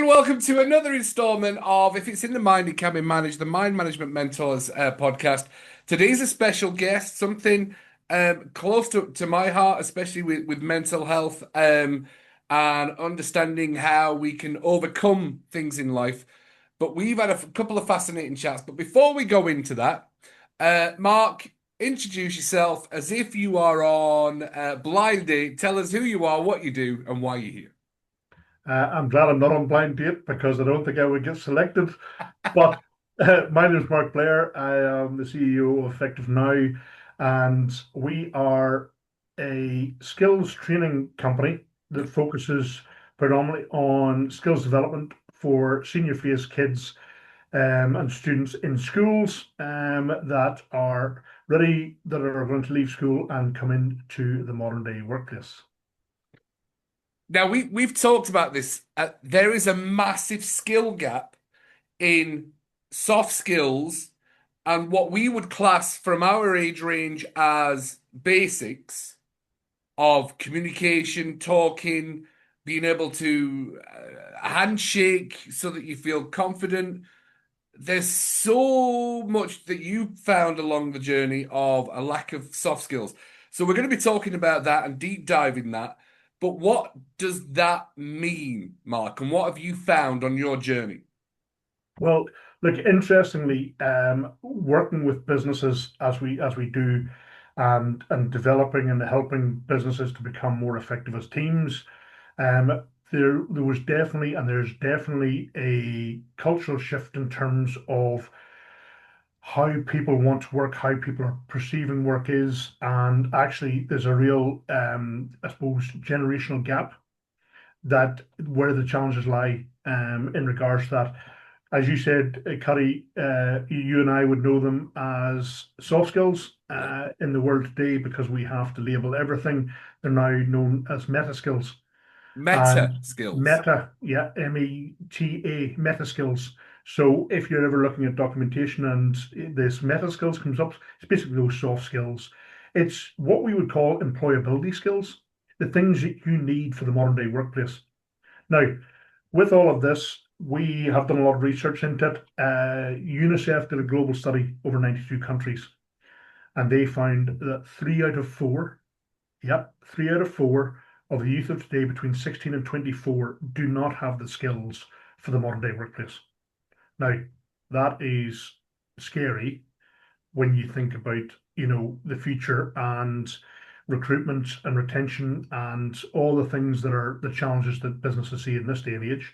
welcome to another installment of If It's in the Mind, It Can Be Managed, the Mind Management Mentors podcast. Today's a special guest, something close to my heart, especially with mental health and understanding how we can overcome things in life. But we've had a couple of fascinating chats. But before we go into that, Mark, introduce yourself as if you are on blind date. Tell us who you are, what you do, and why you're here. I'm glad I'm not on blind date because I don't think I would get selected. But my name is Mark Blair. I am the CEO of Effective Now, and we are a skills training company that focuses predominantly on skills development for senior phase kids and students in schools that are ready, that are going to leave school and come into the modern day workplace. Now we've talked about this. There is a massive skill gap in soft skills and what we would class from our age range as basics of communication, talking, being able to handshake so that you feel confident. There's so much that you found along the journey of a lack of soft skills. So we're going to be talking about that and deep diving that. But what does that mean, Mark? And what have you found on your journey? Well, look, interestingly, working with businesses as we do, and developing and helping businesses to become more effective as teams, there was definitely and there's definitely a cultural shift in terms of how people want to work, how people are perceiving work is, and actually there's a real, I suppose, generational gap that where the challenges lie in regards to that. As you said, Cuddy, you and I would know them as soft skills Yeah. in the world today because we have to label everything. They're now known as meta skills. And Meta skills. meta, yeah, META, meta skills. So if you're ever looking at documentation and this meta skills comes up, it's basically those soft skills. It's what we would call employability skills, the things that you need for the modern day workplace. Now, with all of this, we have done a lot of research into it. UNICEF did a global study over 92 countries, and they found that three out of four, yep, three out of four of the youth of today between 16 and 24 do not have the skills for the modern day workplace. Now, that is scary when you think about, the future and recruitment and retention and all the things that are the challenges that businesses see in this day and age.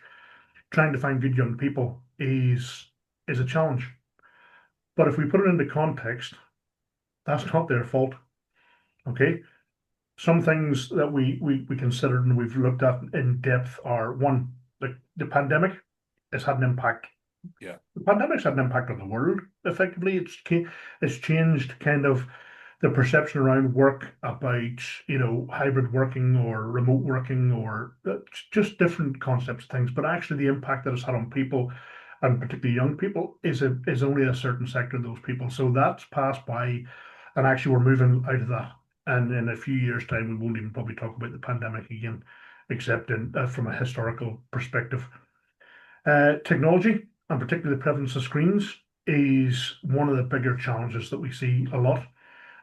Trying to find good young people is a challenge. But if we put it into context, that's not their fault. Okay. Some things that we considered and we've looked at in depth are one, the pandemic has had an impact. Yeah. The pandemic's had an impact on the world. Effectively, it's changed kind of the perception around work about hybrid working or remote working or just different concepts of things. But actually, the impact that it's had on people, and particularly young people, is only a certain sector of those people. So that's passed by, and actually, we're moving out of that. And in a few years' time, we won't even probably talk about the pandemic again, except from a historical perspective. Technology, and particularly the prevalence of screens, is one of the bigger challenges that we see a lot,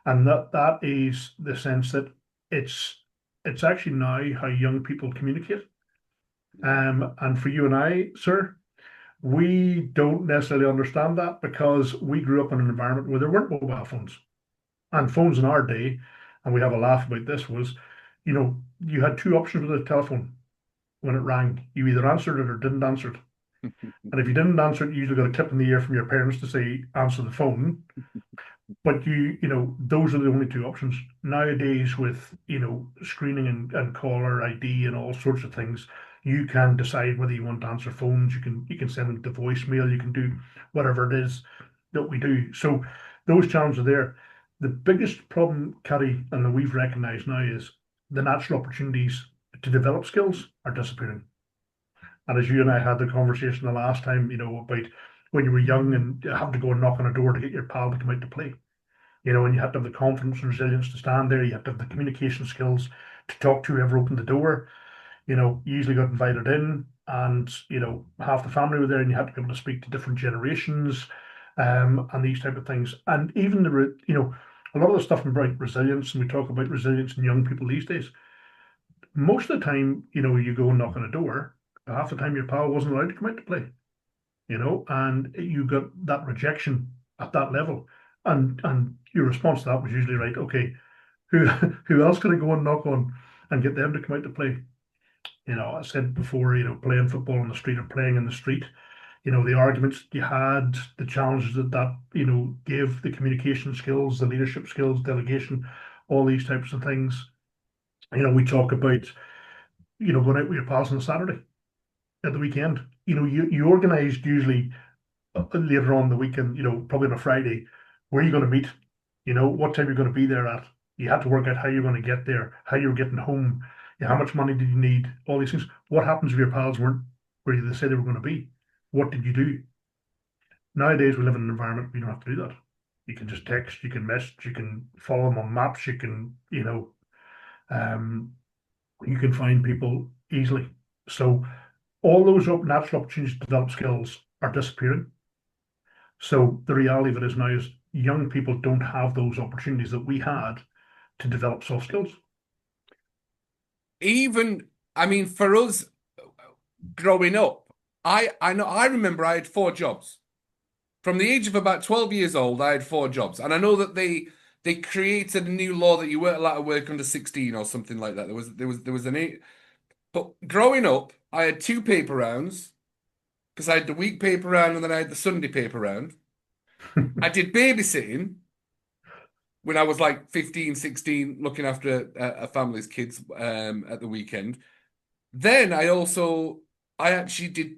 and that is the sense that it's actually now how young people communicate. And for you and I, sir, we don't necessarily understand that because we grew up in an environment where there weren't mobile phones and phones in our day, and we have a laugh about this, was, you had two options with a telephone when it rang. You either answered it or didn't answer it. And if you didn't answer it, you usually got a tip in the ear from your parents to say, answer the phone. But those are the only two options. Nowadays, with, screening and caller ID and all sorts of things, you can decide whether you want to answer phones. You can send them to voicemail. You can do whatever it is that we do. So those challenges are there. The biggest problem, Caddy, and that we've recognized now is the natural opportunities to develop skills are disappearing. And as you and I had the conversation the last time, about when you were young and you had to go and knock on a door to get your pal to come out to play, and you had to have the confidence and resilience to stand there. You had to have the communication skills to talk to whoever opened the door. You usually got invited in, and half the family were there, and you had to be able to speak to different generations, and these type of things. And even a lot of the stuff about resilience, and we talk about resilience in young people these days. Most of the time, you go and knock on a door, half the time your pal wasn't allowed to come out to play, and you got that rejection at that level. And your response to that was usually, right, okay, who who else can I go and knock on and get them to come out to play? I said before, playing football on the street or playing in the street, the arguments you had, the challenges that gave, the communication skills, the leadership skills, delegation, all these types of things. We talk about, going out with your pals on a Saturday at the weekend. You organized usually later on in the weekend, probably on a Friday, where are you going to meet? What time you're going to be there at. You had to work out how you're going to get there, how you're getting home, how much money did you need, all these things. What happens if your pals weren't where they said they were going to be? What did you do? Nowadays, we live in an environment where you don't have to do that. You can just text, you can message, you can follow them on maps, um, you can find people easily. So all those natural opportunities to develop skills are disappearing. So the reality of it is now is young people don't have those opportunities that we had to develop soft skills. Even, I mean, for us growing up, I know I remember I had four jobs. From the age of about 12 years old, I had four jobs. And I know that they created a new law that you weren't allowed to work under 16 or something like that. There was an eight. But growing up, I had two paper rounds because I had the week paper round and then I had the Sunday paper round. I did babysitting when I was like 15, 16, looking after a family's kids at the weekend. Then I actually did,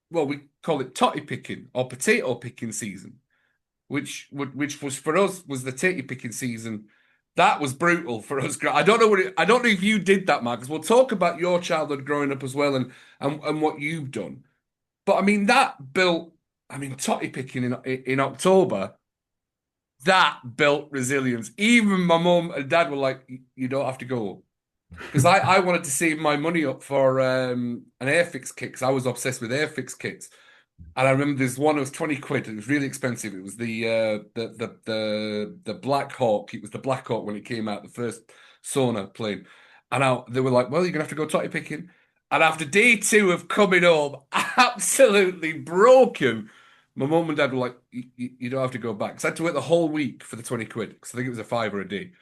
well, we call it totty picking or potato picking season, which was for us was the totty picking season. That was brutal for us. I don't know if you did that, Marcus. We'll talk about your childhood growing up as well and what you've done. But I mean, totty picking in October, that built resilience. Even my mum and dad were like, you don't have to go. Because I wanted to save my money up for an Airfix kit because I was obsessed with Airfix kits. And I remember there's one, it was 20 quid. It was really expensive. It was the Black Hawk. It was the Black Hawk when it came out, the first sauna plane. And they were like, well, you're gonna have to go totty picking. And after day two of coming home, absolutely broken, my mum and dad were like, you don't have to go back. Because I had to work the whole week for the 20 quid. Because I think it was a fiver a day.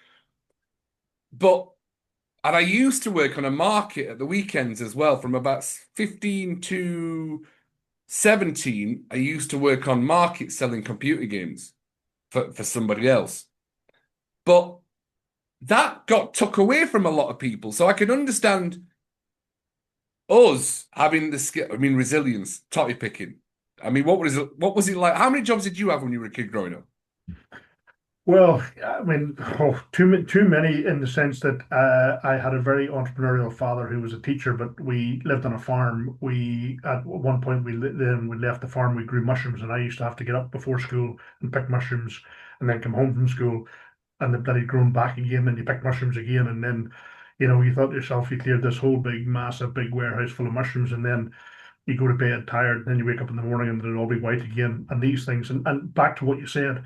But and I used to work on a market at the weekends as well, from about 15 to 17. I used to work on market selling computer games for somebody else. But that got took away from a lot of people. So I can understand us having the skill, I mean, resilience, totty picking. I mean, what was it like? How many jobs did you have when you were a kid growing up? Well, I mean, too many in the sense that I had a very entrepreneurial father who was a teacher, but we lived on a farm. We at one point then we left the farm. We grew mushrooms, and I used to have to get up before school and pick mushrooms, and then come home from school, and the bloody grown back again, and you pick mushrooms again, and then you thought to yourself you cleared this whole big, massive, big warehouse full of mushrooms, and then you go to bed tired, and then you wake up in the morning and it'll all be white again, and these things, and back to what you said.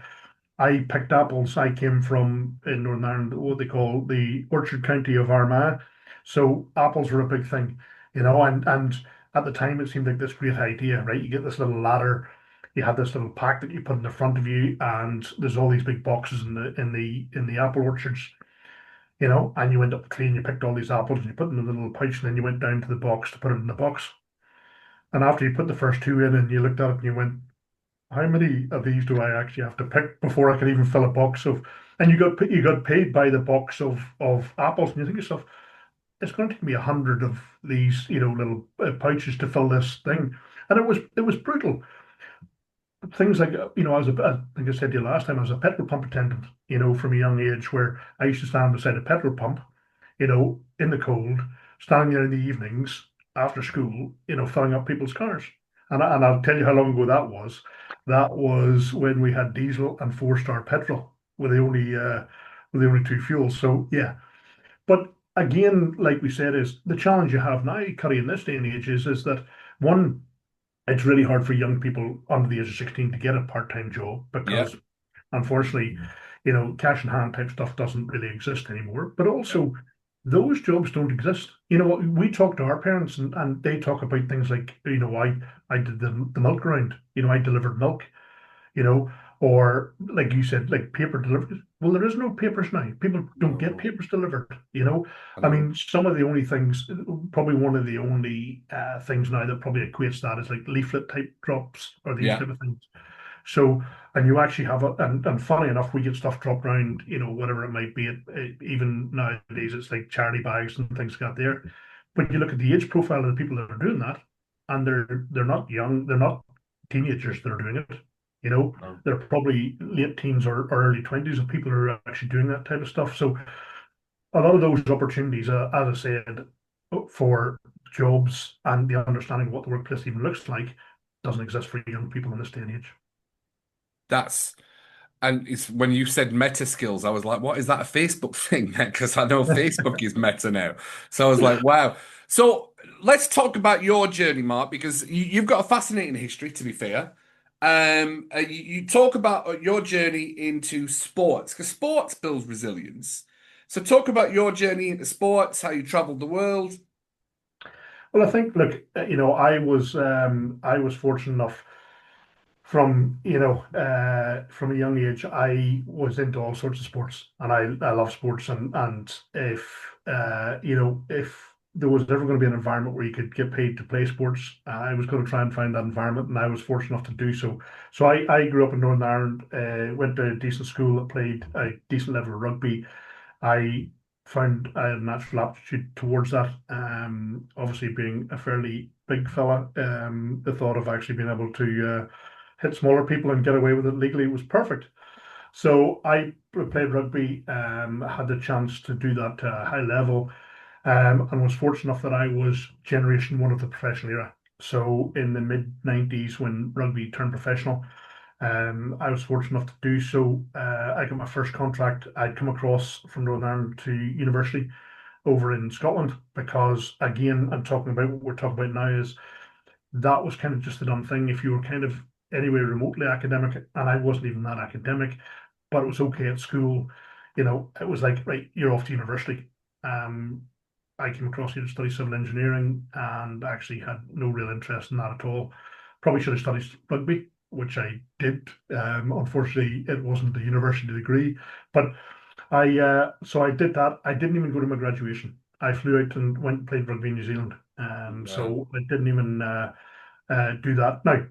I picked apples. I came from in Northern Ireland, what they call the Orchard County of Armagh. So apples were a big thing, and at the time it seemed like this great idea, right? You get this little ladder, you have this little pack that you put in the front of you, and there's all these big boxes in the apple orchards, and you went up the tree and you picked all these apples and you put them in a little pouch, and then you went down to the box to put it in the box. And after you put the first two in and you looked at it and you went, how many of these do I actually have to pick before I can even fill a box of? And you got paid by the box of apples, and you think to yourself, it's going to take me 100 of these, little pouches to fill this thing, and it was brutal. Things like I think I said to you last time, I was a petrol pump attendant, from a young age, where I used to stand beside a petrol pump, in the cold, standing there in the evenings after school, filling up people's cars. And I'll tell you how long ago that was. That was when we had diesel and four-star petrol with the only two fuels. So yeah, but again, like we said, is the challenge you have now, Curry, in this day and age is that One, it's really hard for young people under the age of 16 to get a part-time job Yeah. because unfortunately, cash in hand type stuff doesn't really exist anymore. But Yeah. also, those jobs don't exist. We talk to our parents and they talk about things like, I did the milk round, I delivered milk, you know, or like you said, like paper delivery. Well, there is no papers now. People don't get No, papers delivered, I I know. mean, some of the only things, probably one of the only things now that probably equates that is like leaflet type drops or these Yeah. type of things. So, and you actually have and funny enough, we get stuff dropped around, whatever it might be. Even nowadays, it's like charity bags and things got there. But you look at the age profile of the people that are doing that, and they're not young, they're not teenagers that are doing it. You know, No. they're probably late teens or early 20s of people who are actually doing that type of stuff. So a lot of those opportunities, as I said, for jobs and the understanding of what the workplace even looks like, doesn't exist for young people in this day and age. That's And it's when you said meta skills, I was like, what is that a Facebook thing? Because I know Facebook is meta now. So I was like, wow. So let's talk about your journey, Mark, because you've got a fascinating history, to be fair. You talk about your journey into sports, because sports builds resilience. So talk about your journey into sports, how you traveled the world. Well, I think, look, I was fortunate enough from a young age. I was into all sorts of sports, and I love sports. And if there was ever going to be an environment where you could get paid to play sports, I was going to try and find that environment, and I was fortunate enough to do so. So I grew up in Northern Ireland, went to a decent school, played a decent level of rugby. I found I had a natural aptitude towards that. Obviously, being a fairly big fella, the thought of actually being able to hit smaller people and get away with it legally was perfect. So I played rugby, had the chance to do that to a high level, and was fortunate enough that I was generation one of the professional era. So in the mid 90s, when rugby turned professional, I was fortunate enough to do so. I got my first contract. I'd come across from Northern Ireland to university over in Scotland because, again, I'm talking about what we're talking about now is that was kind of just the done thing. If you were kind of anyway remotely academic, and I wasn't even that academic, but it was okay at school, it was like, right, you're off to university. Um, I came across here to study civil engineering and actually had no real interest in that at all. Probably should have studied rugby, which I did. Unfortunately, it wasn't a university degree, but so I did that. I didn't even go to my graduation. I flew out and went and played rugby in New Zealand. Wow. So I didn't even do that. Now,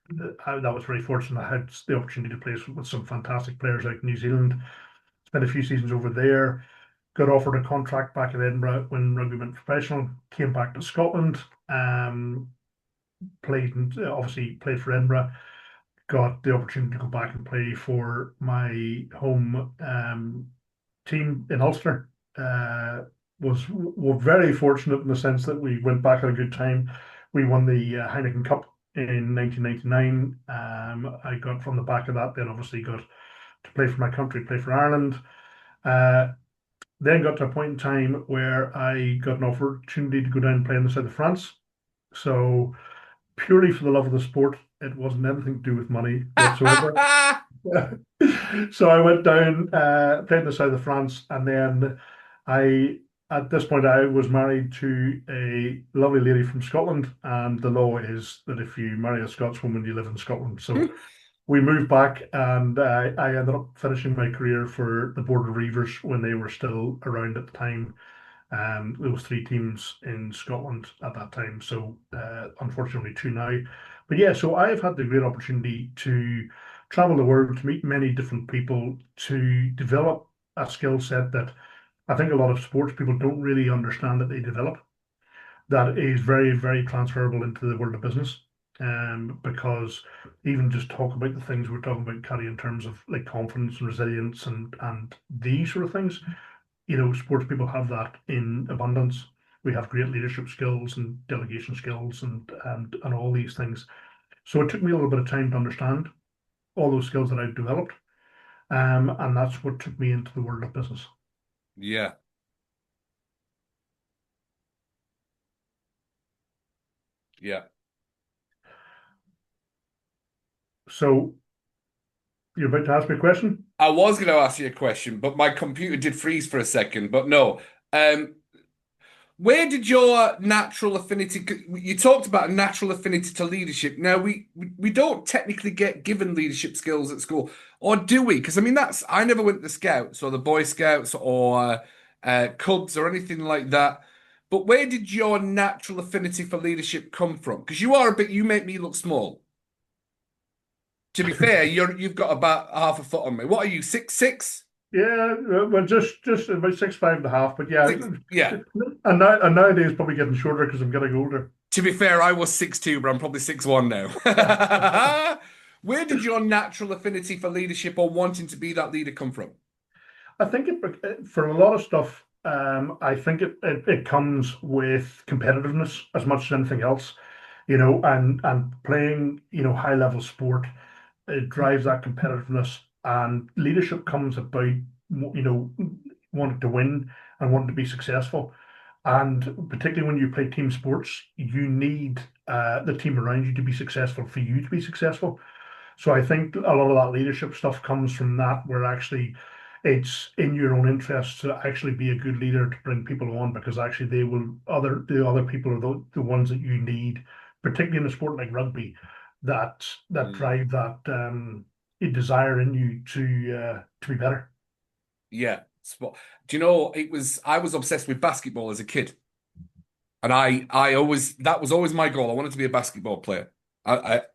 that was very fortunate. I had the opportunity to play with some fantastic players out in New Zealand. Spent a few seasons over there. Got offered a contract back in Edinburgh when rugby went professional. Came back to Scotland. Played and obviously played for Edinburgh. Got the opportunity to go back and play for my home team in Ulster. Was very fortunate in the sense that we went back at a good time. We won the Heineken Cup in 1999. I got from the back of that, then obviously got to play for my country, play for Ireland. Uh, then got to a point in time where I got an opportunity to go down and play in the south of France. So purely for the love of the sport, it wasn't anything to do with money whatsoever. So I went down, played in the south of France, and then I, at this point, I was married to a lovely lady from Scotland, and the law is that if you marry a Scotswoman, you live in Scotland. So we moved back, and I ended up finishing my career for the Border Reivers when they were still around at the time. There was three teams in Scotland at that time, so unfortunately two now. But yeah, so I have had the great opportunity to travel the world, to meet many different people, to develop a skill set that I think a lot of sports people don't really understand that they develop. That is very, very transferable into the world of business. Because even just talk about the things we're talking about, Caddy, in terms of like confidence and resilience and these sort of things, sports people have that in abundance. We have great leadership skills and delegation skills and all these things. So it took me a little bit of time to understand all those skills that I've developed, and that's what took me into the world of business. Yeah, yeah. So you're about to ask me a question? I was going to ask you a question, but my computer did freeze for a second. But no. Where did your natural affinity? You talked about a natural affinity to leadership. Now we don't technically get given leadership skills at school, or do we? Because I mean, that's I never went to the Scouts or the Boy Scouts or Cubs or anything like that. But where did your natural affinity for leadership come from? Because you are a bit. You make me look small. To be fair, you've got about half a foot on me. What are you, 6'6"? Yeah, well, just about 6'5.5", but yeah, Six? Yeah. and nowadays probably getting shorter because I'm getting older. To be fair, I was 6'2", but I'm probably 6'1" now. Where did your natural affinity for leadership or wanting to be that leader come from? I think for a lot of stuff, I think it comes with competitiveness as much as anything else, and playing, high level sport. It drives that competitiveness, and leadership comes about, wanting to win and wanting to be successful. And particularly when you play team sports, you need the team around you to be successful for you to be successful. So I think a lot of that leadership stuff comes from that, where actually it's in your own interest to actually be a good leader to bring people on, because actually the other people are the ones that you need, particularly in a sport like rugby, that Mm. drive that a desire in you to be better. Yeah. Do you know, I was obsessed with basketball as a kid. And I always, that was always my goal. I wanted to be a basketball player.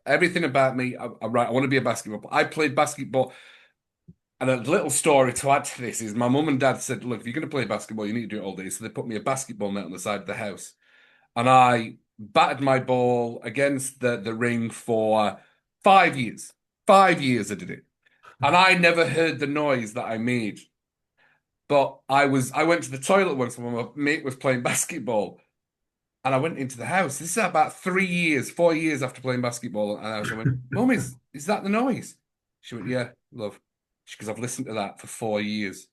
Everything about me, I'm right. I want to be a basketball player. I played basketball. And a little story to add to this is my mum and dad said, look, if you're going to play basketball, you need to do it all day. So they put me a basketball net on the side of the house. And I batted my ball against the ring for 5 years. 5 years I did it. And I never heard the noise that I made. But I went to the toilet once when my mate was playing basketball. And I went into the house. This is about 3 years, 4 years after playing basketball. And I went, Mum, is that the noise? She went, yeah, love. Because I've listened to that for 4 years.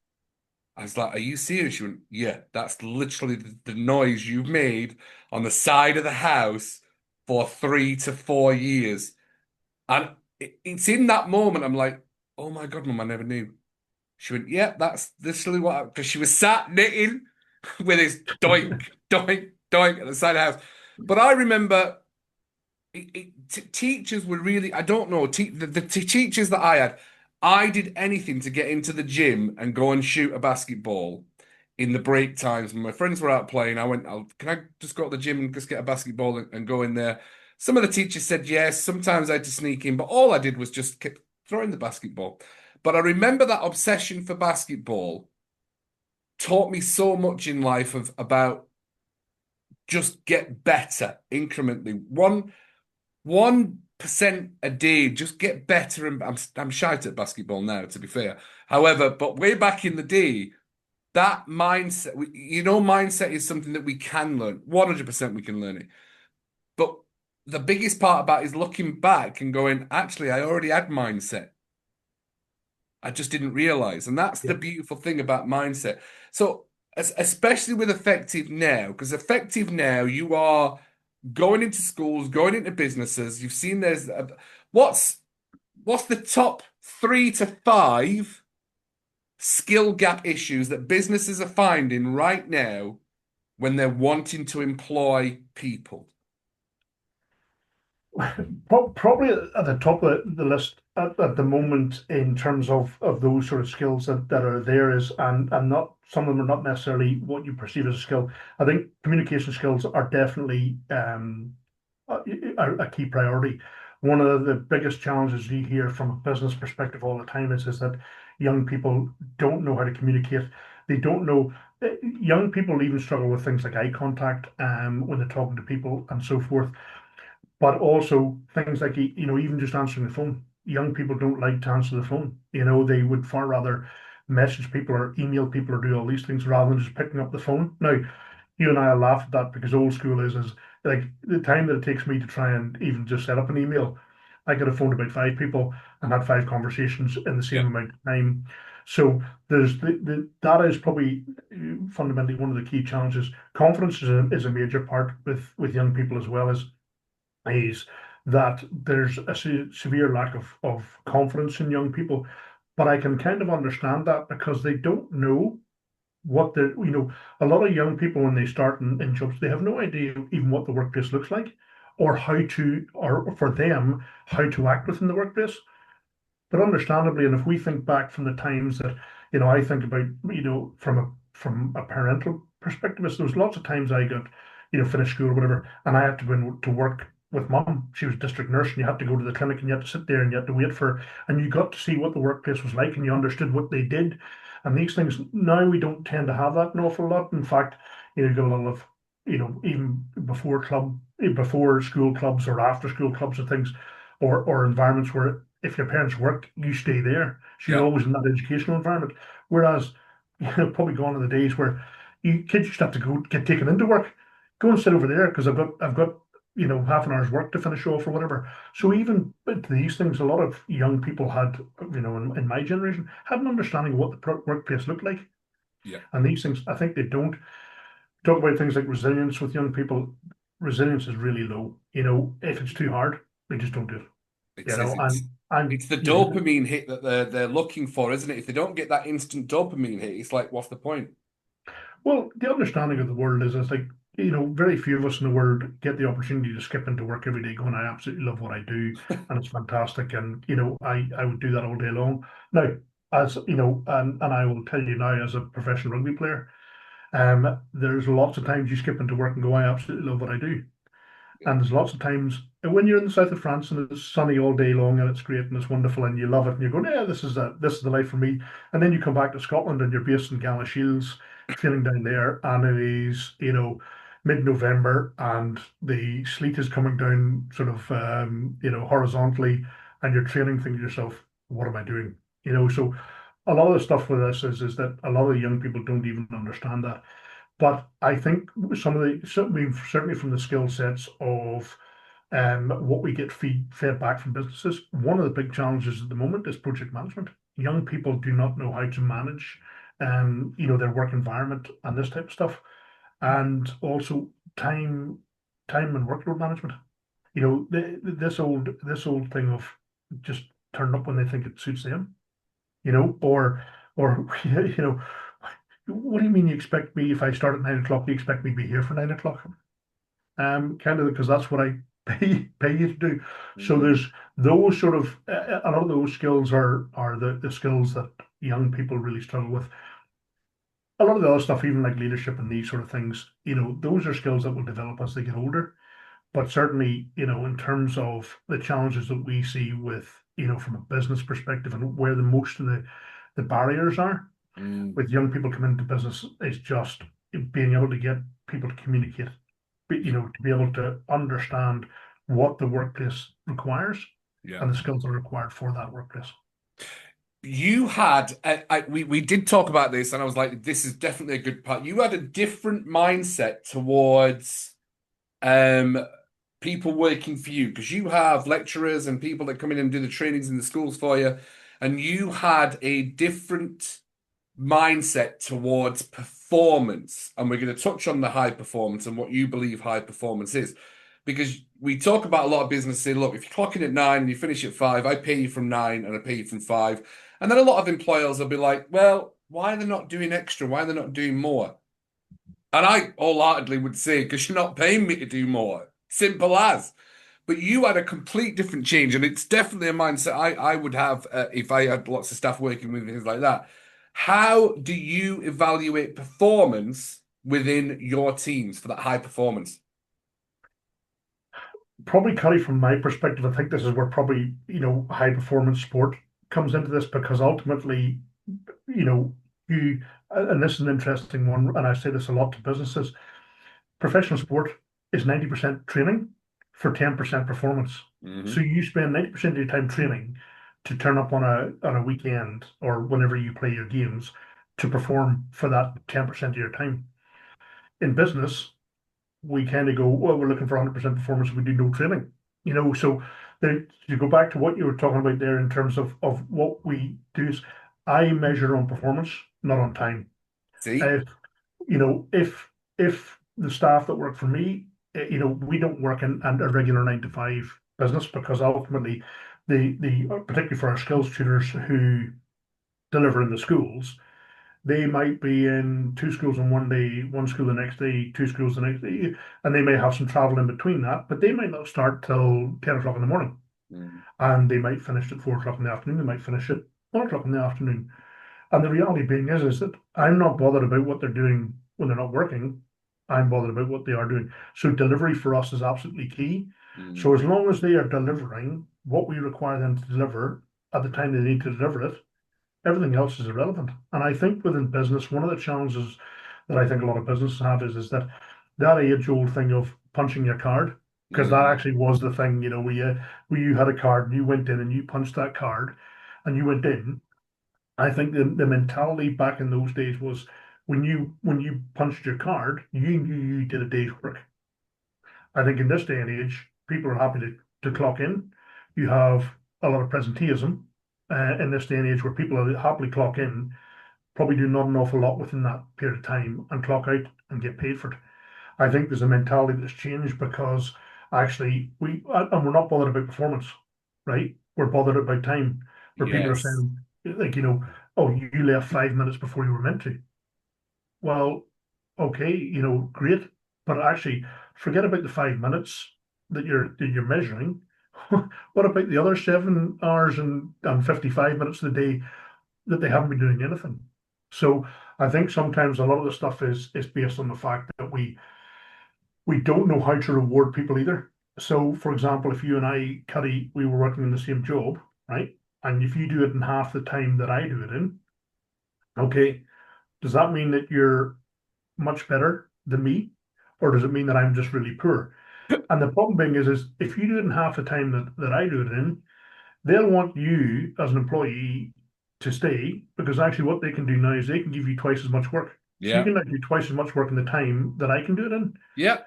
I was like, are you serious? She went, yeah, that's literally the noise you've made on the side of the house for 3 to 4 years. And it's in that moment, I'm like, oh my God, Mum, I never knew. She went, yeah, that's literally what, because she was sat knitting with his doink, doink, doink at the side of the house. But I remember teachers were really, I don't know, the teachers that I had, I did anything to get into the gym and go and shoot a basketball in the break times. When my friends were out playing, I went, can I just go to the gym and just get a basketball and go in there? Some of the teachers said yes. Sometimes I had to sneak in, but all I did was just keep throwing the basketball. But I remember that obsession for basketball taught me so much in life about just get better incrementally. 1% a day, just get better. And I'm shite at basketball now, to be fair. However, but way back in the day, that mindset, mindset is something that we can learn. 100% we can learn it. But the biggest part about it is looking back and going, actually, I already had mindset. I just didn't realize. And that's the Yeah. beautiful thing about mindset. So, especially with effective now, because effective now, you are going into schools, going into businesses. You've seen what's what's the top 3 to 5 skill gap issues that businesses are finding right now when they're wanting to employ people? Probably at the top of the list at the moment in terms of those sort of skills that are there is, and not some of them are not necessarily what you perceive as a skill. I think communication skills are definitely a key priority. One of the biggest challenges you hear from a business perspective all the time is that young people don't know how to communicate. They don't know. Young people even struggle with things like eye contact when they're talking to people and so forth, but also things like, even just answering the phone. Young people don't like to answer the phone. They would far rather message people or email people or do all these things rather than just picking up the phone. Now, you and I laugh at that because old school is like the time that it takes me to try and even just set up an email. I could have phoned about 5 people and had 5 conversations in the Yeah. same amount of time. So there's that is probably fundamentally one of the key challenges. Confidence is a major part with young people as well as is that there's a severe lack of confidence in young people. But I can kind of understand that because they don't know what the, a lot of young people when they start in jobs, they have no idea even what the workplace looks like or how to, or for them, how to act within the workplace. But understandably, and if we think back from the times that, I think about, from a parental perspective, is there was lots of times I got, finished school or whatever, and I had to go to work with mum. She was district nurse, and you had to go to the clinic, and you had to sit there, and you had to wait for, and you got to see what the workplace was like, and you understood what they did, and these things. Now we don't tend to have that an awful lot. In fact, you get a lot of, even before school clubs or after school clubs or things, or environments where if your parents work, you stay there. So you're Yeah. always in that educational environment. Whereas, probably gone are the days where kids used to have to go get taken into work. Go and sit over there because I've got half an hour's work to finish off or whatever. So even with these things, a lot of young people had, in my generation, had an understanding of what the workplace looked like. Yeah. And these things, I think they don't talk about things like resilience with young people. Resilience is really low. If it's too hard, they just don't do it. It You says know, it's and I'm, it's the dopamine hit that they're looking for, isn't it? If they don't get that instant dopamine hit, it's like, what's the point? well, the understanding of the world is like, very few of us in the world get the opportunity to skip into work every day going, I absolutely love what I do and it's fantastic. And, I would do that all day long. Now, as and I will tell you now, as a professional rugby player, there's lots of times you skip into work and go, I absolutely love what I do. Yeah. And there's lots of times when you're in the south of France and it's sunny all day long and it's great and it's wonderful and you love it and you're going, yeah, this is the life for me. And then you come back to Scotland and you're based in Shields, training down there, and it is, mid-November and the sleet is coming down sort of horizontally, and you're training, thinking to yourself, what am I doing? So a lot of the stuff with this is that a lot of the young people don't even understand that. But I think some of the certainly from the skill sets of what we get fed back from businesses, one of the big challenges at the moment is project management. Young people do not know how to manage, their work environment and this type of stuff, and also time, time and workload management. This old thing of just turn up when they think it suits them, or what do you mean you expect me if I start at 9 o'clock? You expect me to be here for 9 o'clock? Kind of because that's what I pay you to do. So Mm. there's those sort of a lot of those skills are the skills that young people really struggle with. A lot of the other stuff, even like leadership and these sort of things, those are skills that will develop as they get older. But certainly, in terms of the challenges that we see with, from a business perspective and where the most of the barriers are Mm. with young people coming into business is just being able to get people to communicate, to be able to understand what the workplace requires Yeah. and the skills that are required for that workplace. You had, we did talk about this, and I was like, this is definitely a good part. You had a different mindset towards um, people working for you because you have lecturers and people that come in and do the trainings in the schools for you, and you had a different mindset towards performance. And we're going to touch on the high performance and what you believe high performance is. Because we talk about a lot of business saying, look, if you're clocking at 9 and you finish at 5, I pay you from 9 and I pay you from 5. And then a lot of employers will be like, well, why are they not doing extra? Why are they not doing more? And I wholeheartedly would say, because you're not paying me to do more. Simple as. But you had a complete different change, and it's definitely a mindset I would have if I had lots of staff working with me, things like that. How do you evaluate performance within your teams for that high performance? Probably, Kelly, from my perspective, I think this is where probably, high performance sport comes into this because ultimately, you know, you, and this is an interesting one, and I say this a lot to businesses. Professional sport is 90% training for 10% performance. So Hmm. you spend 90% of your time training to turn up on a weekend or whenever you play your games to perform for that 10% of your time. In business, we kind of go, well, we're looking for 100% performance, we do no training. So to go back to what you were talking about there in terms of what we do is I measure on performance, not on time. See? If if the staff that work for me, we don't work in a regular 9 to 5. business, because ultimately, the particularly for our skills tutors who deliver in the schools, they might be in two schools on one day, one school the next day, two schools the next day, and they may have some travel in between that, but they might not start till 10 o'clock in the morning. Mm. And they might finish at 4 o'clock in the afternoon, they might finish at 1 o'clock in the afternoon. And the reality being is that I'm not bothered about what they're doing when they're not working. I'm bothered about what they are doing. So delivery for us is absolutely key. So Mm. as long as they are delivering what we require them to deliver at the time they need to deliver it, everything else is irrelevant. And I think within business, one of the challenges that I think a lot of businesses have is that age-old thing of punching your card, because that Mm. actually was the thing, where you had a card and you went in and you punched that card and you went in. I think the mentality back in those days was when you punched your card, you knew you did a day's work. I think in this day and age, people are happy to clock in. You have a lot of presenteeism in this day and age where people are happily clock in, probably do not an awful lot within that period of time and clock out and get paid for it. I think there's a mentality that's changed because actually and we're not bothered about performance, right? We're bothered about time, where people are Yes. saying, like, oh, you left 5 minutes before you were meant to. Well, okay, great, but actually forget about the 5 minutes that you're measuring. What about the other 7 hours and 55 minutes of the day that they haven't been doing anything? So I think sometimes a lot of the stuff is based on the fact that we don't know how to reward people either. So, for example, if you and I, Cuddy, we were working in the same job, right? And if you do it in half the time that I do it in, okay, does that mean that you're much better than me? Or does it mean that I'm just really poor? And the problem being is if you do it in half the time that I do it in, they'll want you as an employee to stay, because actually what they can do now is they can give you twice as much work. So you Yeah. can now do twice as much work in the time that I can do it in. Yeah.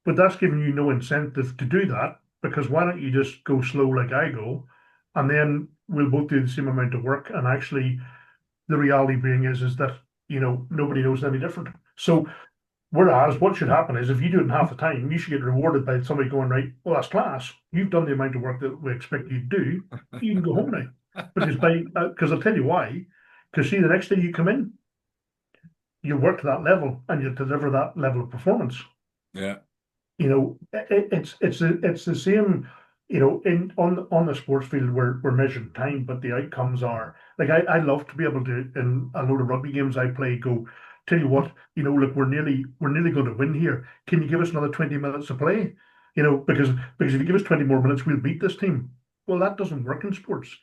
But that's giving you no incentive to do that, because why don't you just go slow like I go, and then we'll both do the same amount of work. And actually, the reality being is that nobody knows any different. So whereas what should happen is if you do it in half the time, you should get rewarded by somebody going, right, well, that's class. You've done the amount of work that we expect you to do. You can go home now. Because I'll tell you why. Because see, the next day you come in, you work to that level and you deliver that level of performance. Yeah. It's the same, in on the sports field we're measuring time, but the outcomes are like I love to be able to in a load of rugby games I play go, tell you what, look, we're nearly going to win here. Can you give us another 20 minutes to play? Because if you give us 20 more minutes, we'll beat this team. Well, that doesn't work in sports.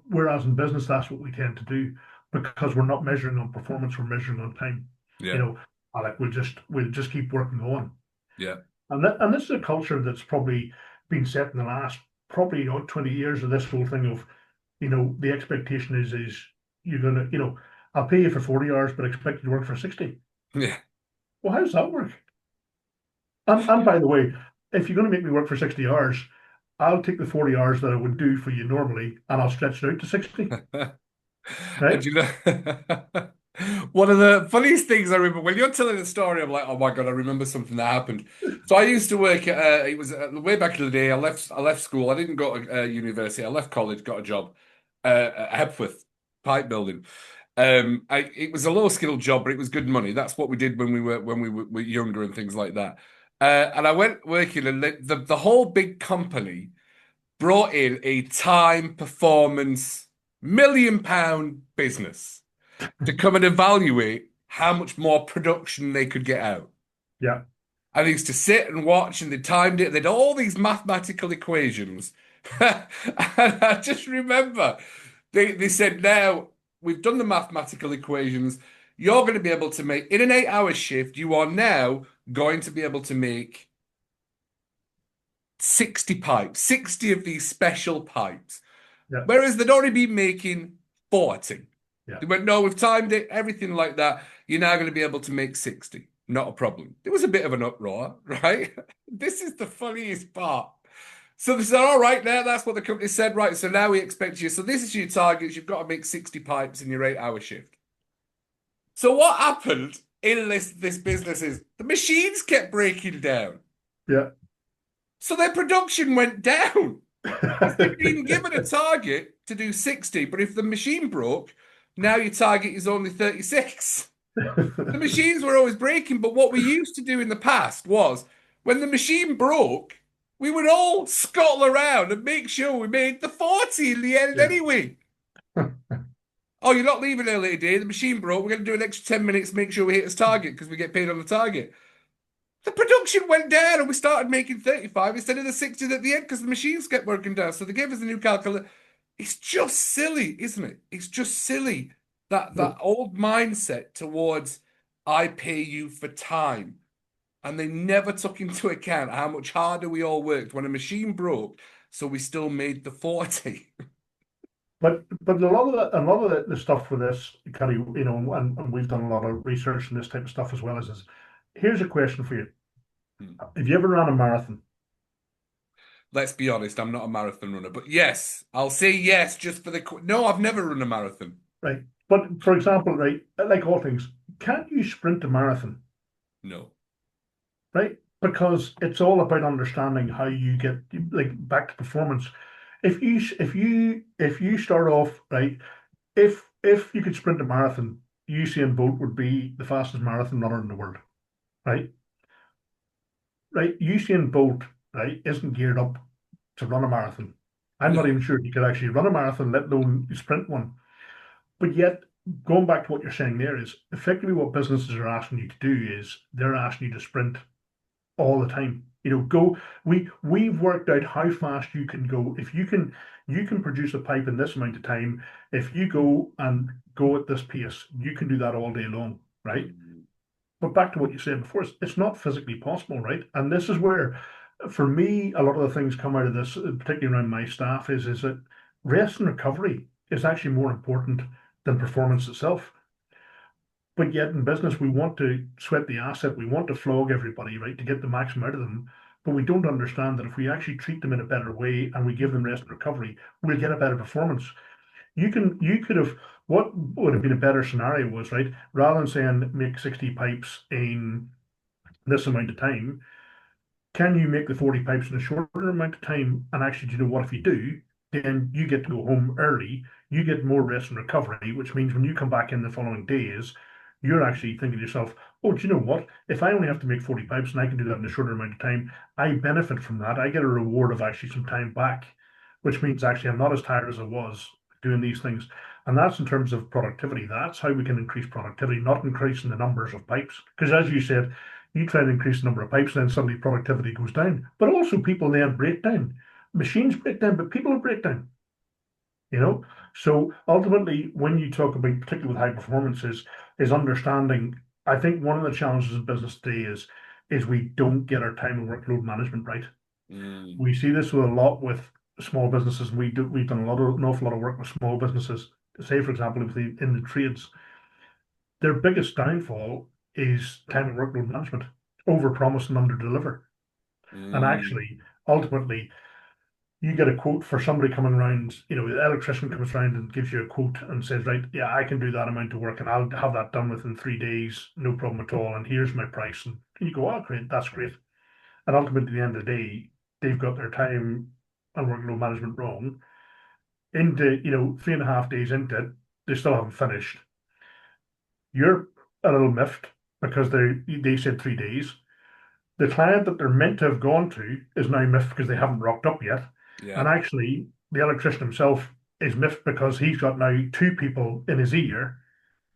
Whereas in business, that's what we tend to do, because we're not measuring on performance, we're measuring on time. You Yeah. know, like we'll just keep working on. Yeah. And this is a culture that's probably been set in the last probably 20 years of this whole thing of, the expectation is you're gonna, I'll pay you for 40 hours, but expect you to work for 60. Yeah. Well, how does that work? And by the way, if you're gonna make me work for 60 hours, I'll take the 40 hours that I would do for you normally and I'll stretch it out to 60, And right? you know, one of the funniest things I remember when you're telling the story, I'm like, oh my God, I remember something that happened. So I used to work at, it was way back in the day. I left school. I didn't go to university. I left college, got a job at Hepworth pipe building. It was a low skilled job, but it was good money. That's what we did when we were younger and things like that. And I went working, and the whole big company brought in a time performance £1 million business to come and evaluate how much more production they could get out. Yeah, And I used to sit and watch, and they timed it. They had all these mathematical equations. And I just remember they said, now we've done the mathematical equations. You're going to be able to make, in an 8 hour shift, you are now going to be able to make 60 pipes, 60 of these special pipes. yeah, Whereas they'd already been making 40. yeah, They went, no, we've timed it, everything like that. You're now going to be able to make 60. Not a problem. There was a bit of an uproar, right? This is the funniest part. So they said, all right, now that's what the company said, right? So now we expect you. So this is your targets. You've got to make 60 pipes in your 8 hour shift. So what happened in this business is the machines kept breaking down. yeah. So their production went down. Because they've been given a target to do 60, but if the machine broke, now your target is only 36. The machines were always breaking, but what we used to do in the past was when the machine broke, we would all scuttle around and make sure we made the 40 in the end Yeah. anyway. Oh, you're not leaving early today. The machine broke. We're going to do an extra 10 minutes, make sure we hit this target because we get paid on the target. The production went down and we started making 35 instead of the 60 at the end because the machines kept working down. So they gave us a new calculator. It's just silly, isn't it? It's just silly that old mindset towards I pay you for time. And they never took into account how much harder we all worked when a machine broke, so we still made the 40. But a lot of the stuff with this kind of, and we've done a lot of research on this type of stuff as well as is, here's a question for you. Have you ever run a marathon? Let's be honest, I'm not a marathon runner, but yes, I'll say yes just for the. No, I've never run a marathon. Right. But for example, right, like all things, can't you sprint a marathon? No. Right? Because it's all about understanding how you get like back to performance. If you start off right, if you could sprint a marathon, Usain Bolt would be the fastest marathon runner in the world, right? Right? Usain Bolt, right, isn't geared up to run a marathon. I'm not No. even sure he could actually run a marathon, let alone sprint one. But yet, going back to what you're saying there is effectively what businesses are asking you to do is they're asking you to sprint all the time. Go. We've worked out how fast you can go. If you can produce a pipe in this amount of time. If you go at this pace, you can do that all day long, right? Mm, But back to what you said before, it's not physically possible, right? And this is where, for me, a lot of the things come out of this, particularly around my staff, is that rest and recovery is actually more important than performance itself. But yet in business, we want to sweat the asset, we want to flog everybody, right, to get the maximum out of them. But we don't understand that if we actually treat them in a better way and we give them rest and recovery, we'll get a better performance. You could have what would have been a better scenario was right, rather than saying make 60 pipes in this amount of time, can you make the 40 pipes in a shorter amount of time? And actually, do you know what? If you do, then you get to go home early. You get more rest and recovery, which means when you come back in the following days, you're actually thinking to yourself, oh, do you know what? If I only have to make 40 pipes and I can do that in a shorter amount of time, I benefit from that. I get a reward of actually some time back, which means actually I'm not as tired as I was doing these things. And that's in terms of productivity. That's how we can increase productivity, not increasing the numbers of pipes. Because as you said, you try to increase the number of pipes, and then suddenly productivity goes down. But also people then break down. Machines break down, but people break down, you know? So ultimately, when you talk about, particularly with high performance, is understanding. I think one of the challenges in business today is we don't get our time and workload management right. mm, We see this with a lot with small businesses. We've done an awful lot of work with small businesses. Say, for example, in the trades, their biggest downfall is time and workload management, over promise and under deliver. And mm, actually, ultimately, you get a quote for somebody coming around, the electrician comes around and gives you a quote and says, right, yeah, I can do that amount of work and I'll have that done within 3 days, no problem at all. And here's my price. And you go, oh, great, that's great. And ultimately, at the end of the day, they've got their time and workload management wrong. Into, 3.5 days into it, they still haven't finished. You're a little miffed because they said 3 days. The client that they're meant to have gone to is now miffed because they haven't rocked up yet. yeah. And actually, the electrician himself is miffed because he's got now two people in his ear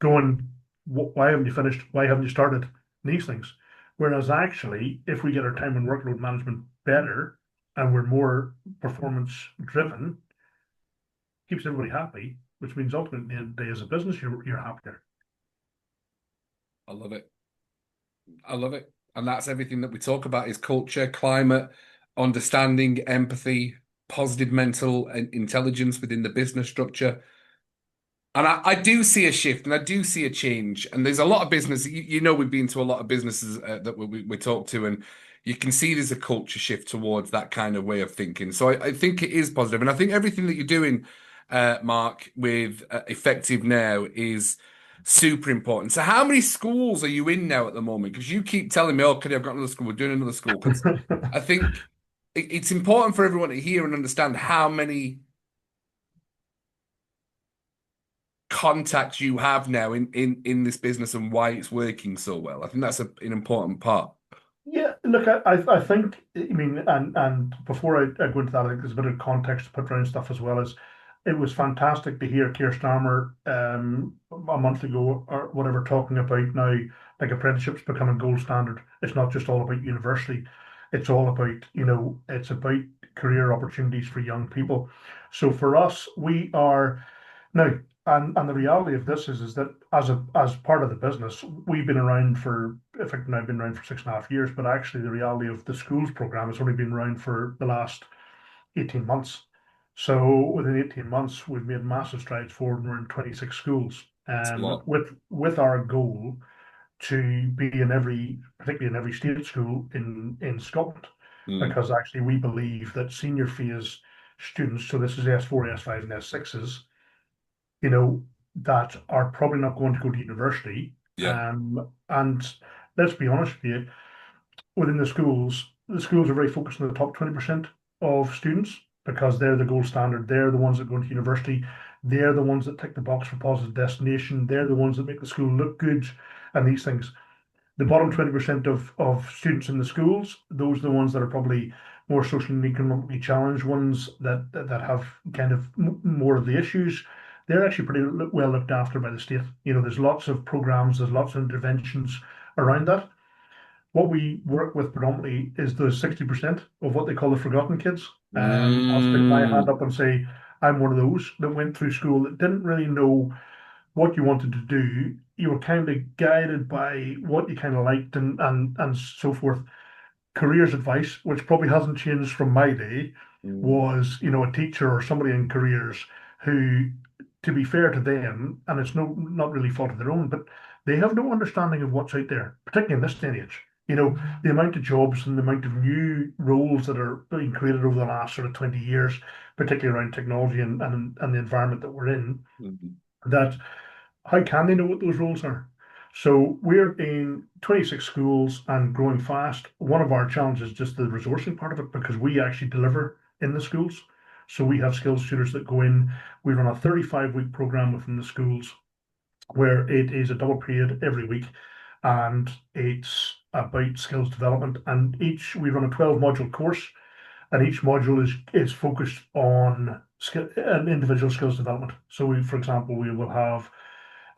going, why haven't you finished? Why haven't you started? These things. Whereas actually, if we get our time and workload management better and we're more performance driven, keeps everybody happy, which means ultimately, at the end of the day, as a business, you're happier. I love it. I love it. And that's everything that we talk about is culture, climate, understanding, empathy, positive mental and intelligence within the business structure. And I do see a shift and I do see a change. And there's a lot of business, we've been to a lot of businesses that we talk to, and you can see there's a culture shift towards that kind of way of thinking. So I think it is positive. And I think everything that you're doing, Mark, with Effective Now is super important. So how many schools are you in now at the moment? Because you keep telling me, oh, Kenny, I've got another school, we're doing another school. Because I think. it's important for everyone to hear and understand how many contacts you have now in this business and why it's working so well. I think that's an important part. Yeah, look, I think, I mean, and before I go into that, I think there's a bit of context to put around stuff as well as it was fantastic to hear Keir Starmer a month ago or whatever talking about now like apprenticeships becoming gold standard. It's not just all about university. It's all about, it's about career opportunities for young people. So for us, we are now, and the reality of this is that as part of the business, we've been around for, in fact, now been around for 6.5 years, but actually the reality of the schools program has only been around for the last 18 months. So within 18 months, we've made massive strides forward and we're in 26 schools. It's a lot. With our goal to be in every, particularly in every state school in Scotland, Mm, because actually we believe that senior phase students, so this is S4, S5, and S6s, that are probably not going to go to university. yeah. And let's be honest with you, within the schools are very focused on the top 20% of students because they're the gold standard. They're the ones that go to university. They're the ones that tick the box for positive destination. They're the ones that make the school look good and these things. The bottom 20% of students in the schools, those are the ones that are probably more socially and economically challenged ones that have kind of more of the issues. They're actually pretty well looked after by the state. There's lots of programs, there's lots of interventions around that. What we work with predominantly is the 60% of what they call the forgotten kids. I'll stick my hand Mm, up and say I'm one of those that went through school that didn't really know what you wanted to do. You were kind of guided by what you kind of liked and so forth. Careers advice, which probably hasn't changed from my day, mm, was a teacher or somebody in careers who, to be fair to them, and it's not really fault of their own, but they have no understanding of what's out there, particularly in this day and age. The amount of jobs and the amount of new roles that are being created over the last sort of 20 years, particularly around technology and the environment that we're in, mm, that how can they know what those roles are? So we're in 26 schools and growing fast. One of our challenges is just the resourcing part of it because we actually deliver in the schools. So we have skills tutors that go in. We run a 35-week program within the schools where it is a double period every week and it's about skills development. And we run a 12 module course and each module is focused on an individual skills development. So for example, we will have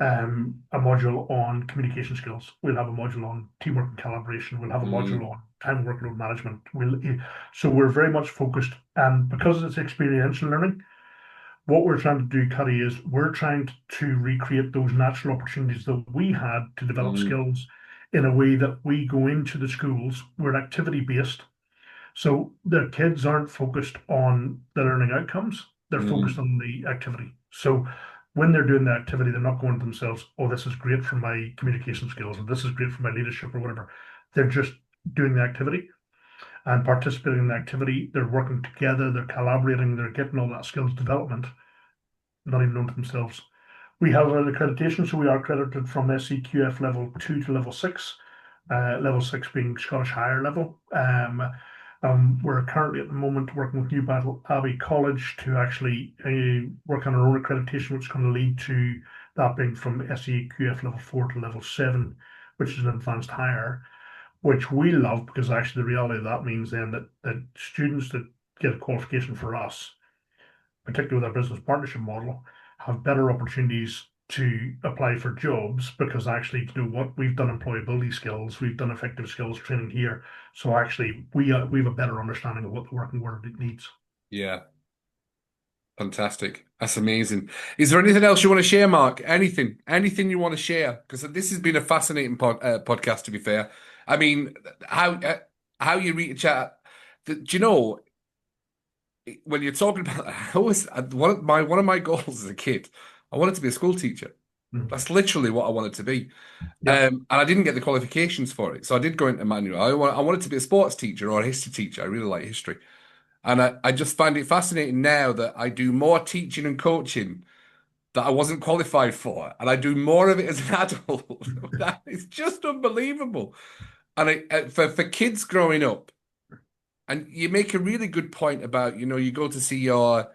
a module on communication skills. We'll have a module on teamwork and collaboration. We'll have a module mm, on time workload management. So we're very much focused, and because it's experiential learning, what we're trying to do, Cuddy, is we're trying to recreate those natural opportunities that we had to develop mm, skills in a way that we go into the schools. We're activity based, so the kids aren't focused on the learning outcomes, they're focused mm. on the activity. So when they're doing the activity, they're not going to themselves, oh, this is great for my communication skills, or this is great for my leadership, or whatever. They're just doing the activity and participating in the activity. They're working together, they're collaborating, they're getting all that skills development, not even known to themselves. We have an accreditation, so we are accredited from SEQF level 2 to level 6, level 6 being Scottish higher level. We're currently at the moment working with Newbattle Abbey College to actually work on our own accreditation, which is going to lead to that being from SEQF level 4 to level 7, which is an advanced higher, which we love because actually the reality of that means then that students that get a qualification for us, particularly with our business partnership model, have better opportunities to apply for jobs because actually, what we've done employability skills, we've done effective skills training here. So actually, we have a better understanding of what the working world needs. Yeah, fantastic. That's amazing. Is there anything else you want to share, Mark? Anything you want to share? Because this has been a fascinating podcast, to be fair. I mean, how uh, how you reach out. Do you know when you're talking about? I always one of my goals as a kid, I wanted to be a school teacher. Mm. That's literally what I wanted to be. Yep. And I didn't get the qualifications for it. So I did go into manual. I wanted to be a sports teacher or a history teacher. I really like history. And I just find it fascinating now that I do more teaching and coaching that I wasn't qualified for. And I do more of it as an adult. That is just unbelievable. And for kids growing up, And you make a really good point about, you go to see the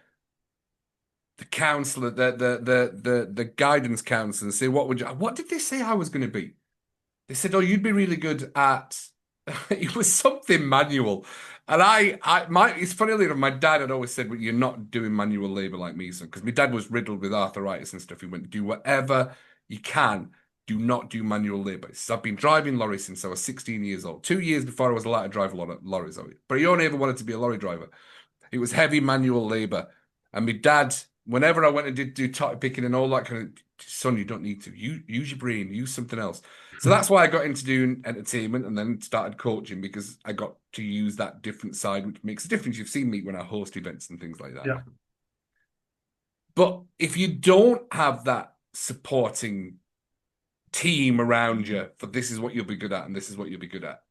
counselor, the guidance counselor, and say, what did they say I was going to be? They said, oh, you'd be really good at, it was something manual. And it's funny enough, my dad had always said, well, you're not doing manual labor like me, son, because my dad was riddled with arthritis and stuff. He went, do whatever you can. Do not do manual labor. He says, I've been driving lorries since I was 16 years old, 2 years before I was allowed to drive lorries. But he only ever wanted to be a lorry driver. It was heavy manual labor. And my dad, whenever I went and did do top picking and all that kind of, son, you don't need to. Use your brain, use something else. So that's why I got into doing entertainment and then started coaching because I got to use that different side, which makes a difference. You've seen me when I host events and things like that. Yeah. But if you don't have that supporting team around you for this is what you'll be good at and this is what you'll be good at,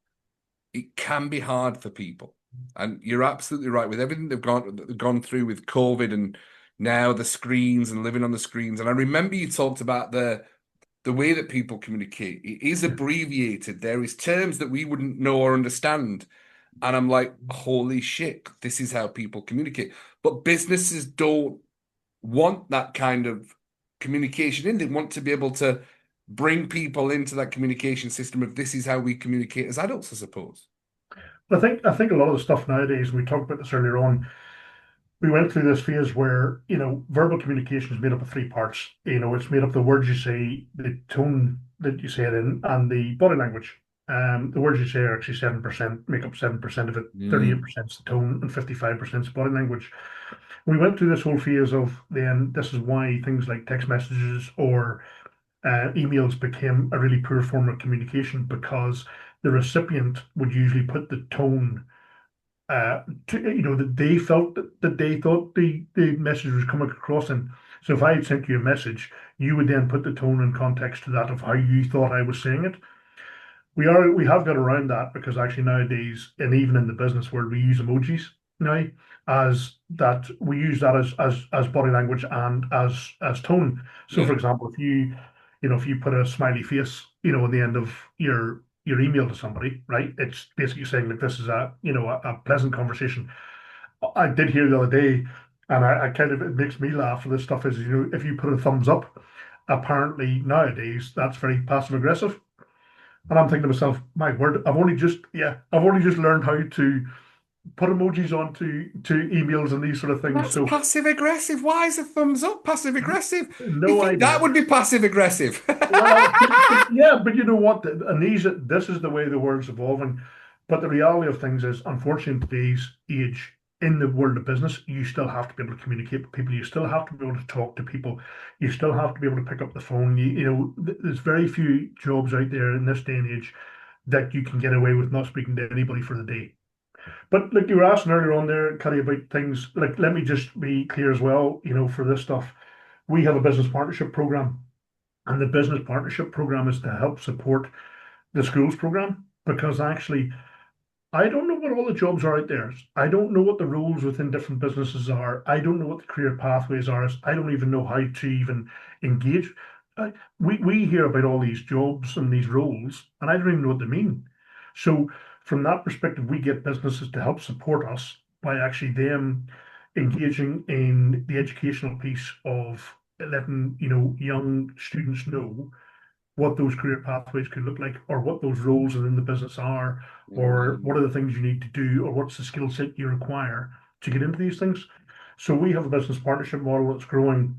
it can be hard for people. And you're absolutely right with everything they've gone through with COVID and now the screens and living on the screens. And I remember you talked about the way that people communicate. It is abbreviated. There is terms that we wouldn't know or understand. And I'm like, holy shit, this is how people communicate. But businesses don't want that kind of communication in. They want to be able to bring people into that communication system of this is how we communicate as adults, I suppose. I think a lot of the stuff nowadays, we talked about this earlier on, we went through this phase where, verbal communication is made up of three parts. It's made up of the words you say, the tone that you say it in, and the body language. The words you say are actually 7%, make up 7% of it, Mm, 38% is the tone, and 55% is body language. We went through this whole phase of then this is why things like text messages or emails became a really poor form of communication because the recipient would usually put the tone that they felt that they thought the message was coming across in. So if I had sent you a message, you would then put the tone and context to that of how you thought I was saying it. We have got around that because actually nowadays, and even in the business world, we use emojis now as that we use that as body language and as tone. So yeah. for example, if you put a smiley face, on the end of your email to somebody, right? It's basically saying that this is a pleasant conversation. I did hear the other day, and I kind of it makes me laugh. For this stuff is if you put a thumbs up, apparently nowadays that's very passive aggressive. And I'm thinking to myself, my word, I've only just learned how to put emojis onto to emails and these sort of things. That's So passive aggressive. Why is a thumbs up passive aggressive? You no think that idea. would be passive aggressive? Well, but you know what? And this is the way the world's evolving. But the reality of things is, unfortunately, in today's age, in the world of business, you still have to be able to communicate with people. You still have to be able to talk to people. You still have to be able to pick up the phone. There's very few jobs out there in this day and age that you can get away with not speaking to anybody for the day. But like you were asking earlier on there, Cuddy, about things like let me just be clear as well, for this stuff. We have a business partnership program, and the business partnership program is to help support the schools program because actually I don't know what all the jobs are out there. I don't know what the roles within different businesses are. I don't know what the career pathways are. I don't even know how to even engage. I, we hear about all these jobs and these roles, and I don't even know what they mean. So from that perspective, we get businesses to help support us by actually them engaging in the educational piece of letting young students know what those career pathways could look like, or what those roles within the business are, or what Mm, are the things you need to do, or what's the skill set you require to get into these things. So we have a business partnership model that's growing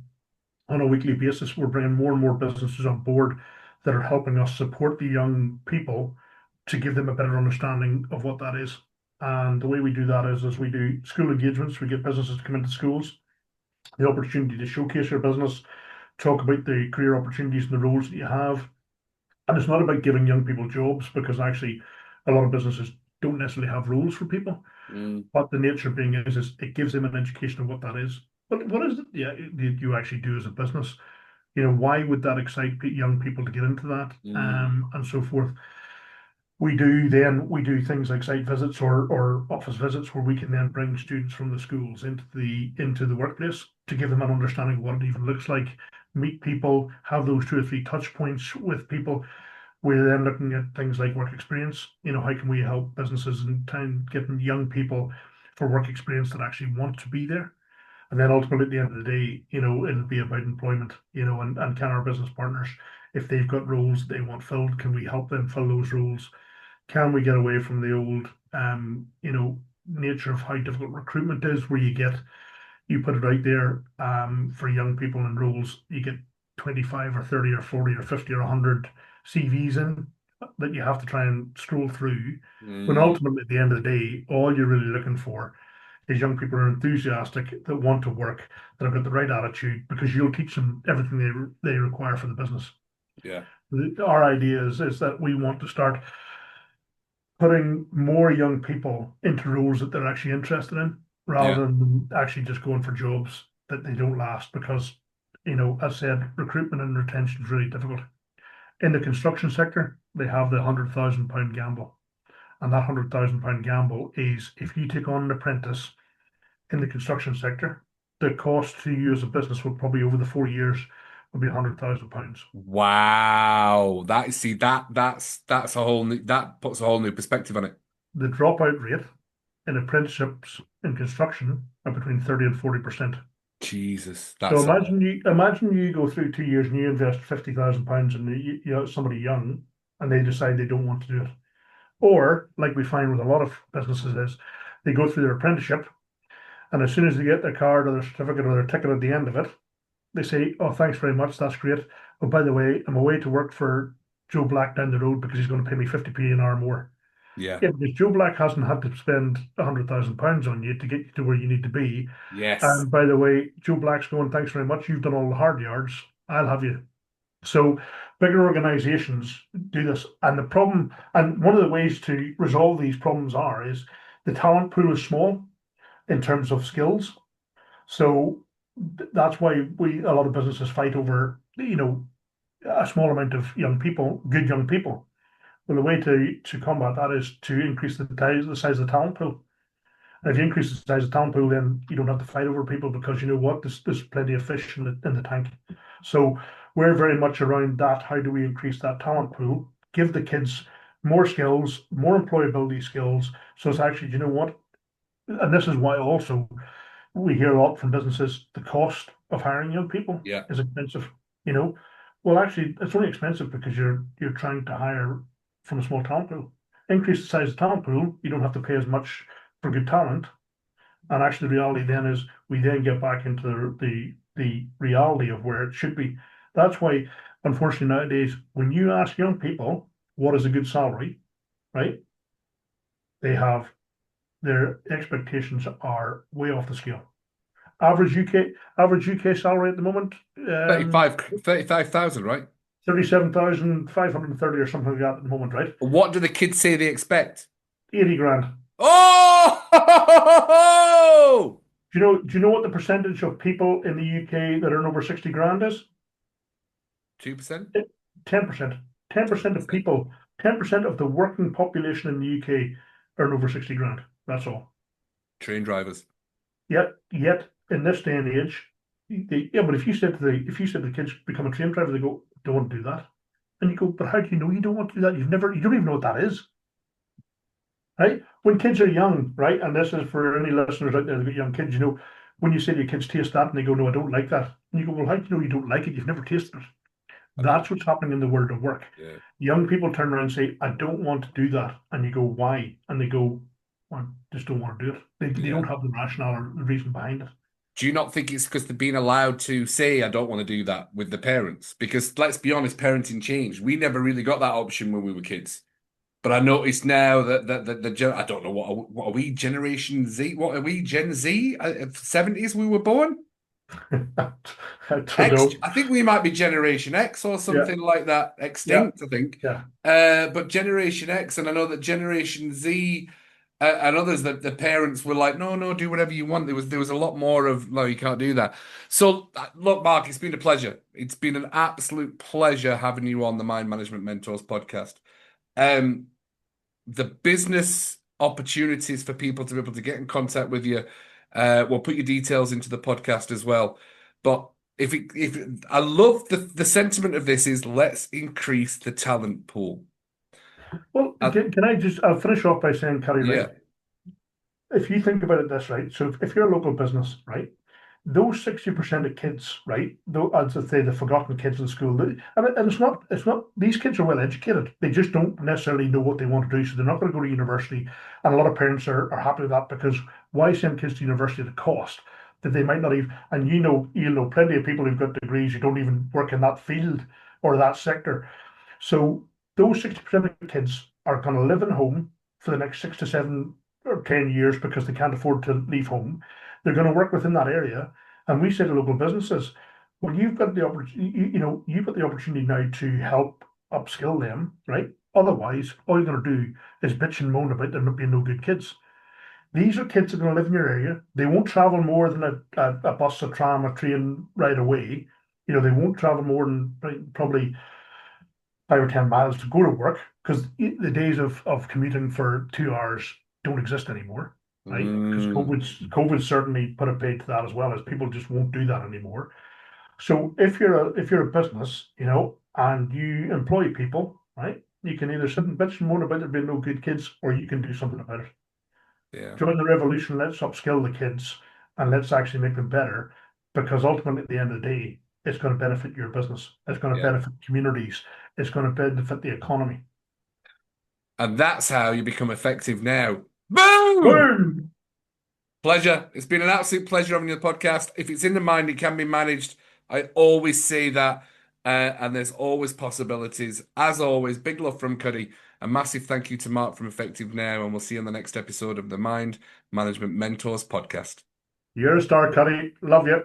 on a weekly basis. We're bringing more and more businesses on board that are helping us support the young people to give them a better understanding of what that is. And the way we do that is as we do school engagements, we get businesses to come into schools, the opportunity to showcase your business, talk about the career opportunities and the roles that you have, and it's not about giving young people jobs because actually a lot of businesses don't necessarily have roles for people. mm, But the nature of being is it gives them an education of what that is. But what is it? Yeah, you actually do as a business. Why would that excite young people to get into that, mm, and so forth? We do things like site visits or office visits where we can then bring students from the schools into the workplace to give them an understanding of what it even looks like, meet people, have those 2 or 3 touch points with people, We're then looking at things like work experience. How can we help businesses in time getting young people for work experience that actually want to be there? And then ultimately, at the end of the day, it'll be about employment, and can our business partners, if they've got roles they want filled, can we help them fill those roles? Can we get away from the old, nature of how difficult recruitment is, where you put it out there, for young people in roles, you get 25 or 30 or 40 or 50 or 100 CVs in that you have to try and scroll through. When Mm, ultimately, at the end of the day, all you're really looking for is young people who are enthusiastic, that want to work, that have got the right attitude, because you'll teach them everything they require for the business. yeah, Our idea is that we want to start putting more young people into roles that they're actually interested in, yeah, rather than actually just going for jobs that they don't last. Because, as I said, recruitment and retention is really difficult. In the construction sector, they have the £100,000 gamble. And that £100,000 gamble is, if you take on an apprentice in the construction sector, the cost to you as a business will probably, over the 4 years, will be £100,000. wow. That's a whole new, that puts a whole new perspective on it. The dropout rate in apprenticeships in construction are between 30 and 40%. Jesus, So that's a lot. imagine you go through 2 years and you invest £50,000 in somebody young, and they decide they don't want to do it. Or, like we find with a lot of businesses, is they go through their apprenticeship, and as soon as they get their card or their certificate or their ticket at the end of it, they say, "Oh, thanks very much, that's great. Oh, by the way, I'm away to work for Joe Black down the road because he's going to pay me 50p an hour more." Yeah. Yeah, because Joe Black hasn't had to spend £100,000 on you to get you to where you need to be. Yes. And by the way, Joe Black's going, "Thanks very much. You've done all the hard yards. I'll have you." So bigger organizations do this. And the problem, and one of the ways to resolve these problems is the talent pool is small in terms of skills. So that's why a lot of businesses fight over, a small amount of young people, good young people. Well, the way to combat that is to increase the size of the talent pool. And if you increase the size of the talent pool, then you don't have to fight over people, because you know what, there's plenty of fish in the tank. So we're very much around that. How do we increase that talent pool? Give the kids more skills, more employability skills. So it's actually, you know what? And this is why also we hear a lot from businesses, the cost of hiring young people Yeah. is expensive. You know, well, actually, it's only expensive because you're trying to hire from a small talent pool. Increase the size of the talent pool, you don't have to pay as much for good talent. And actually, the reality then is we then get back into the reality of where it should be. That's why, unfortunately, nowadays, when you ask young people what is a good salary, right, they have their expectations are way off the scale. Average UK salary at the moment, 35,000, right? 37,530 or something like that at the moment, right? What do the kids say they expect? 80 grand. Oh! Do you know what the percentage of people in the UK that earn over 60 grand is? 2%? 10%. 10% of 10%. people, 10% of the working population in the UK earn over 60 grand. That's all. Train drivers. Yet in this day and age, yeah, but if you said the kids become a train driver, they go, "Don't want to do that." And you go, "But how do you know you don't want to do that? You don't even know what that is." Right? When kids are young, right? And this is for any listeners out there that got young kids, when you say to your kids, "Taste that," and they go, "No, I don't like that." And you go, "Well, how do you know you don't like it? You've never tasted it." I know. That's what's happening in the world of work. Yeah. Young people turn around and say, "I don't want to do that." And you go, "Why?" And they go, "Well, I just don't want to do it." They Yeah. don't have the rationale or the reason behind it. Do you not think it's because they're being allowed to say, I don't want to do that with the parents? Because let's be honest, parenting changed. We never really got that option when we were kids. But I noticed now that I don't know what are we Generation Z? What are we Gen Z? 70s we were born? I don't X, know. I think we might be Generation X or Yeah, something like that. yeah, Extinct, I think. yeah. But Generation X, and I know that Generation Z and others that the parents were like, no, no, do whatever you want. There was a lot more of no, you can't do that. So look, Mark, it's been a pleasure. It's been an absolute pleasure having you on the Mind Management Mentors podcast. Um, the business opportunities for people to be able to get in contact with you. We'll put your details into the podcast as well. But if I love the sentiment of this is let's increase the talent pool. Well, Uh, can I just, I'll finish off by saying, Kelly, right? yeah. If you think about it this, right? So if you're a local business, right? Those 60% of kids, right? Though, as I say, the forgotten kids in school, and it's not, these kids are well educated. They just don't necessarily know what they want to do. So they're not going to go to university. And a lot of parents are happy with that because why send kids to university at a cost that they might not even, and you know plenty of people who've got degrees who don't even work in that field or that sector. So those 60% of kids are going to live at home for the next 6 to 7 or 10 years because they can't afford to leave home. They're going to work within that area. And we say to local businesses, well, you've got the opportunity, you've got the opportunity now to help upskill them, right? Otherwise, all you're going to do is bitch and moan about there not being no good kids. These are kids that are going to live in your area. They won't travel more than a bus, a tram, a train right away. They won't travel more than probably 5 or 10 miles to go to work because the days of commuting for 2 hours don't exist anymore, right? Because Mm, COVID certainly put a paid to that as well as people just won't do that anymore. So if you're a business, and you employ people, right, you can either sit and bitch and moan about there being no good kids, or you can do something about it. yeah. Join the revolution. Let's upskill the kids and let's actually make them better because ultimately, at the end of the day, it's going to benefit your business. It's going to Yeah. benefit communities. It's going to benefit the economy. And that's how you become effective now. Boom! Boom! Pleasure. It's been an absolute pleasure having you on the podcast. If it's in the mind, it can be managed. I always say that. And there's always possibilities. As always, big love from Cuddy. A massive thank you to Mark from Effective Now. And we'll see you on the next episode of the Mind Management Mentors podcast. You're a star, Cuddy. Love you.